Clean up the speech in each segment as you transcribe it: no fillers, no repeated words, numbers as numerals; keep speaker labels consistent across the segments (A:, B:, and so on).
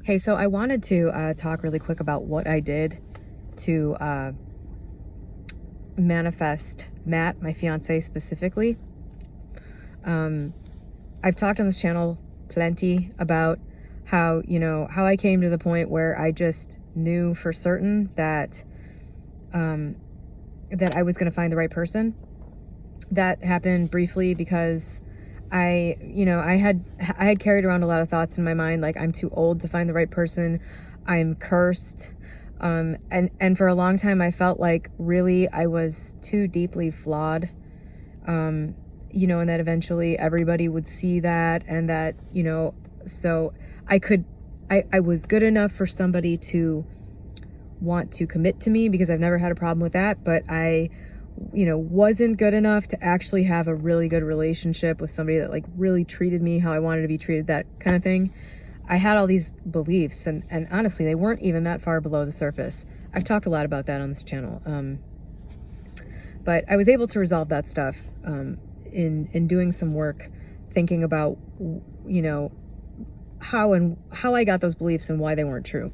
A: Hey, so I wanted to talk really quick about what I did to manifest Matt, my fiance specifically. I've talked on this channel plenty about how I came to the point where I just knew for certain that that I was going to find the right person. That happened briefly because I had carried around a lot of thoughts in my mind, like I'm too old to find the right person, I'm cursed, and for a long time I felt like really I was too deeply flawed, and that eventually everybody would see that, and that so I was good enough for somebody to want to commit to me because I've never had a problem with that, but I wasn't good enough to actually have a really good relationship with somebody that like really treated me how I wanted to be treated, that kind of thing. I had all these beliefs, and honestly, they weren't even that far below the surface. I've talked a lot about that on this channel. But I was able to resolve that stuff in doing some work, thinking about, how I got those beliefs and why they weren't true.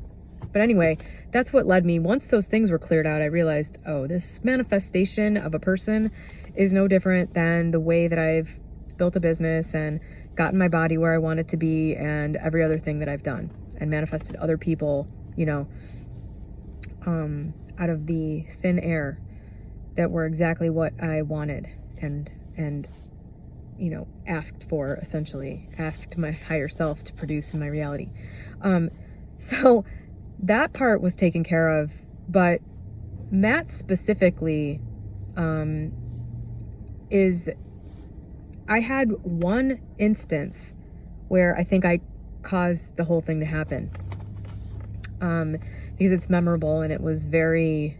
A: But anyway, that's what led me. Once those things were cleared out, I realized, oh, this manifestation of a person is no different than the way that I've built a business and gotten my body where I want it to be, and every other thing that I've done, and manifested other people, out of the thin air that were exactly what I wanted and asked for, essentially, asked my higher self to produce in my reality. So that part was taken care of, but Matt specifically I had one instance where I think I caused the whole thing to happen, because it's memorable and it was very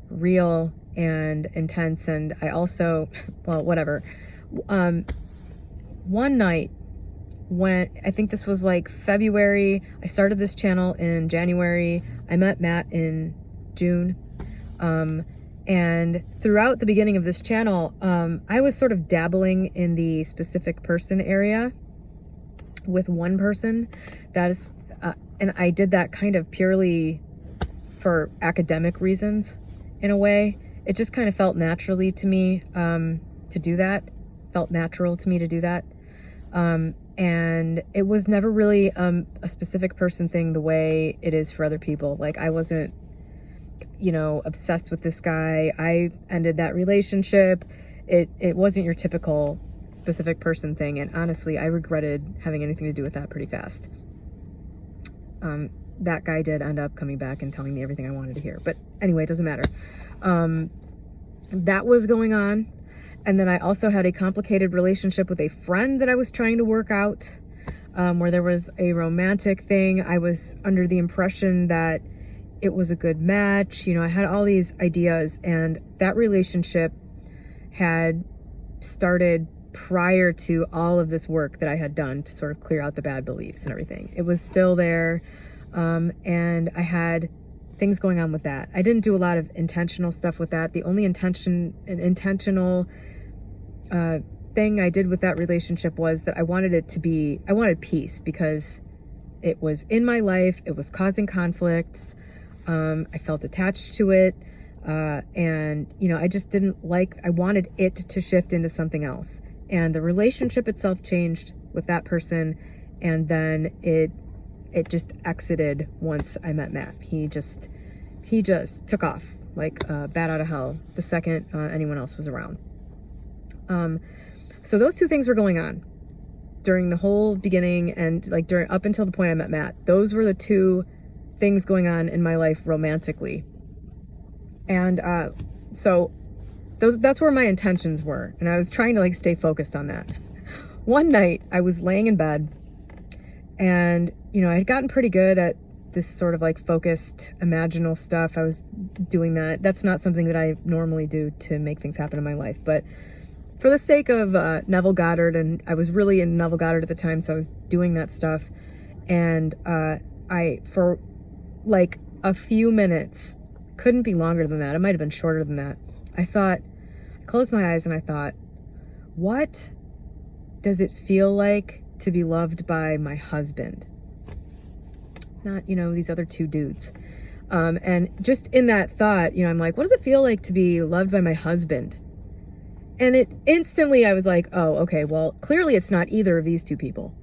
A: real and intense. And I also, well, whatever. One night, when I think this was like February, I started this channel in January, I met Matt in June, and throughout the beginning of this channel, I was sort of dabbling in the specific person area with one person. That is, and I did that kind of purely for academic reasons, in a way. It just kind of felt naturally to me to do that. Felt natural to me to do that. And it was never really a specific person thing the way it is for other people. Like, I wasn't, obsessed with this guy. I ended that relationship. It wasn't your typical specific person thing. And honestly, I regretted having anything to do with that pretty fast. That guy did end up coming back and telling me everything I wanted to hear. But anyway, it doesn't matter. That was going on. And then I also had a complicated relationship with a friend that I was trying to work out, where there was a romantic thing. I was under the impression that it was a good match. I had all these ideas, and that relationship had started prior to all of this work that I had done to sort of clear out the bad beliefs and everything. It was still there, and I had things going on with that. I didn't do a lot of intentional stuff with that. The only intentional thing I did with that relationship was that I wanted peace, because it was in my life, it was causing conflicts, I felt attached to it, and I just didn't like, I wanted it to shift into something else. And the relationship itself changed with that person, and then it just exited once I met Matt. He just took off like a bat out of hell the second anyone else was around. So those two things were going on during the whole beginning, and like up until the point I met Matt. Those were the two things going on in my life romantically. And so that's where my intentions were, and I was trying to like stay focused on that. One night I was laying in bed, and I had gotten pretty good at this sort of like focused imaginal stuff. I was doing that. That's not something that I normally do to make things happen in my life, but for the sake of Neville Goddard, and I was really in Neville Goddard at the time, so I was doing that stuff. And for like a few minutes, couldn't be longer than that, it might have been shorter than that, I closed my eyes and I thought, what does it feel like to be loved by my husband? not, these other two dudes. And just in that thought, I'm like, what does it feel like to be loved by my husband? And it instantly, I was like, oh, okay, well, clearly it's not either of these two people.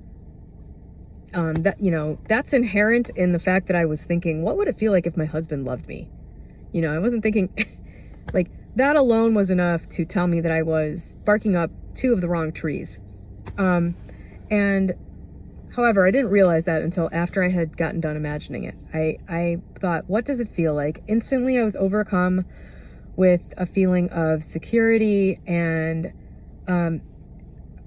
A: That's inherent in the fact that I was thinking, what would it feel like if my husband loved me? I wasn't thinking like that alone was enough to tell me that I was barking up two of the wrong trees. And however, I didn't realize that until after I had gotten done imagining it. I thought, what does it feel like? Instantly, I was overcome with a feeling of security. And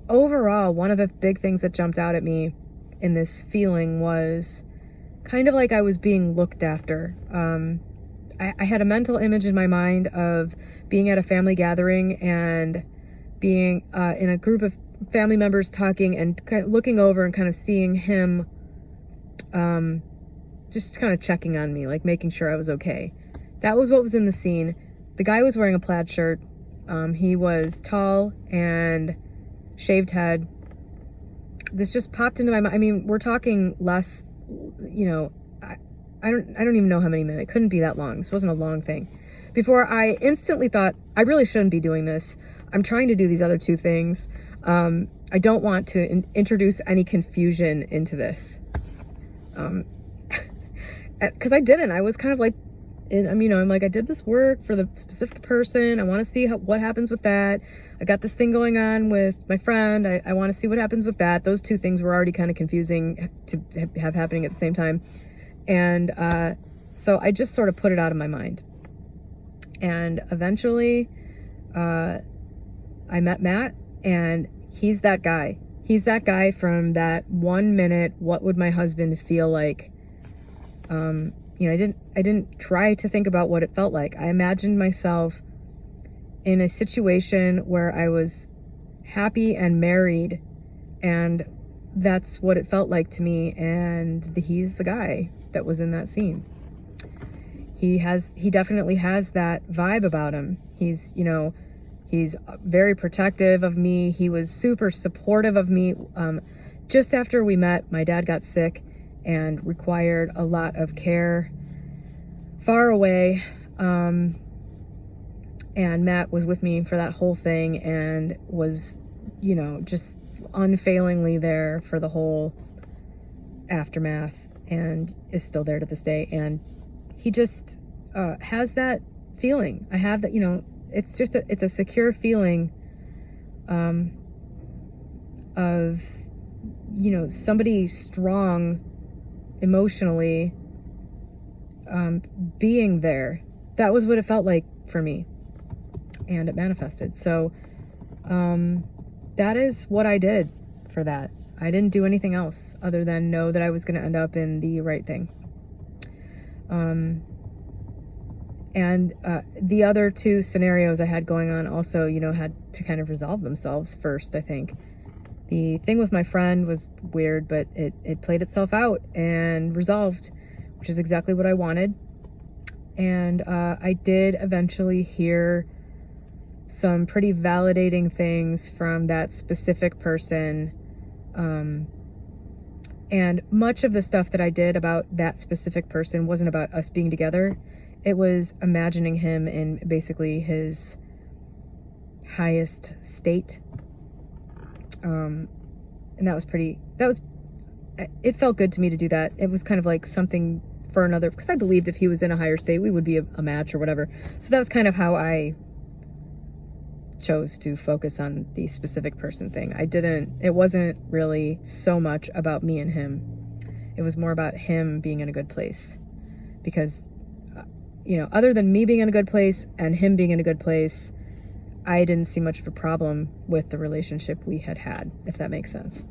A: overall, one of the big things that jumped out at me in this feeling was kind of like I was being looked after. I had a mental image in my mind of being at a family gathering and being in a group of family members talking and kind of looking over and kind of seeing him just kind of checking on me, like making sure I was okay. That was what was in the scene. The guy was wearing a plaid shirt. He was tall and shaved head. This just popped into my mind. I mean, we're talking less, I don't even know how many minutes. It couldn't be that long. This wasn't a long thing. Before I instantly thought, I really shouldn't be doing this. I'm trying to do these other two things. I don't want to introduce any confusion into this. Because I didn't. I was kind of like, I'm like, I did this work for the specific person. I want to see what happens with that. I got this thing going on with my friend. I want to see what happens with that. Those two things were already kind of confusing to have happening at the same time. And so I just sort of put it out of my mind. And eventually I met Matt, and he's that guy. He's that guy from that 1 minute, what would my husband feel like? I didn't try to think about what it felt like. I imagined myself in a situation where I was happy and married, and that's what it felt like to me. And he's the guy that was in that scene. He definitely has that vibe about him. He's very protective of me. He was super supportive of me. Just after we met, my dad got sick and required a lot of care far away. And Matt was with me for that whole thing and was, just unfailingly there for the whole aftermath, and is still there to this day. And he just has that feeling. I have that, it's a secure feeling of, somebody strong emotionally being there. That was what it felt like for me, and it manifested. So that is what I did for that. I didn't do anything else other than know that I was going to end up in the right thing. And the other two scenarios I had going on also, had to kind of resolve themselves first, I think. The thing with my friend was weird, but it played itself out and resolved, which is exactly what I wanted. And I did eventually hear some pretty validating things from that specific person. And much of the stuff that I did about that specific person wasn't about us being together. It was imagining him in basically his highest state. And it felt good to me to do that. It was kind of like something for another, because I believed if he was in a higher state, we would be a match or whatever. So that was kind of how I chose to focus on the specific person thing. It wasn't really so much about me and him. It was more about him being in a good place, because other than me being in a good place and him being in a good place, I didn't see much of a problem with the relationship we had, if that makes sense.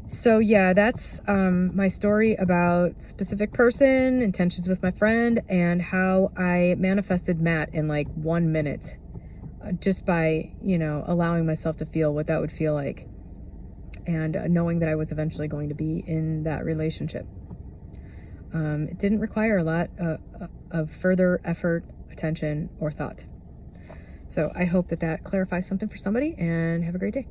A: So yeah, that's my story about specific person, intentions with my friend, and how I manifested Matt in like 1 minute, just by, allowing myself to feel what that would feel like, and knowing that I was eventually going to be in that relationship. It didn't require a lot of further effort, attention, or thought. So I hope that clarifies something for somebody, and have a great day.